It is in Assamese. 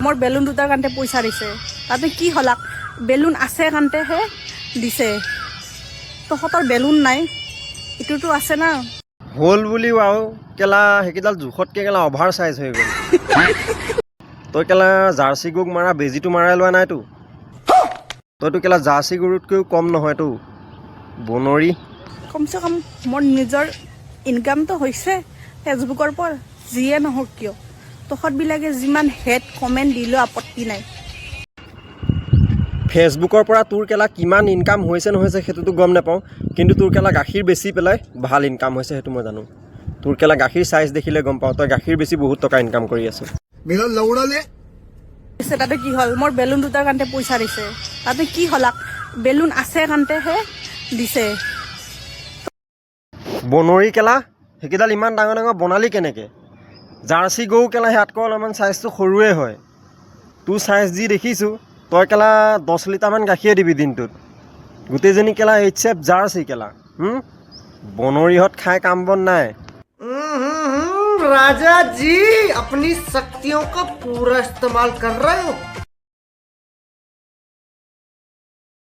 মোৰ বেলুন দুটাৰ কাৰণে পইচা দিছে তাতে কি হলাক বেলুন আছে কাৰণেহে দিছে তহঁতৰ বেলুন নাই ইটোতো আছে না হল বুলি আৰু কেলা সেইকেইডাল জোখতকৈ কেলা অভাৰ চাইজ হৈ গ'ল তই কেলা জাৰ্চি গৰুক মাৰা বেজীটো মাৰাই লোৱা নাইতো তইতো কেলা জাৰ্চি গৰুতকৈও কম নহয়তো বনৰী কমচে কম মোৰ নিজৰ ইনকামটো হৈছে ফেচবুকৰ পৰা যিয়ে নহওক কিয় তহঁতবিলাকে যিমান হেড কমেণ্ট দিলেও আপত্তি নাই ফেচবুকৰ পৰা তোৰ কেলা কিমান ইনকাম হৈছে নহৈছে সেইটোতো গম নাপাওঁ কিন্তু তোৰ কেলা গাখীৰ বেচি পেলাই ভাল ইনকাম হৈছে সেইটো মই জানো তোৰ কেলা গাখীৰ চাইজ দেখিলে গম পাওঁ তই গাখীৰ বেচি বহুত টকা ইনকাম কৰি আছ তাতে কি হ'ল মোৰ বেলুন দুটাৰ কাৰণে পইচা দিছে তাতে কি হলাক বেলুন আছে কাৰণেহে দিছে বনৰী কেলা সেইকেইডাল ইমান ডাঙৰ ডাঙৰ বনালি কেনেকৈ জাৰ্চি গৰু কেলা সিয়াতকৈ অলপমান চাইজটো সৰুৱে হয় তোৰ চাইজ যি দেখিছোঁ তই কেলা 10 লিটাৰমান গাখীৰ দিবি দিনটোত গোটেইজনী কেলা এইচএফ জাৰ্চি কেলা বনৰীহঁত খাই কাম বন নাই राजा जी अपनी शक्तियों का पूरा इस्तेमाल कर रहे हो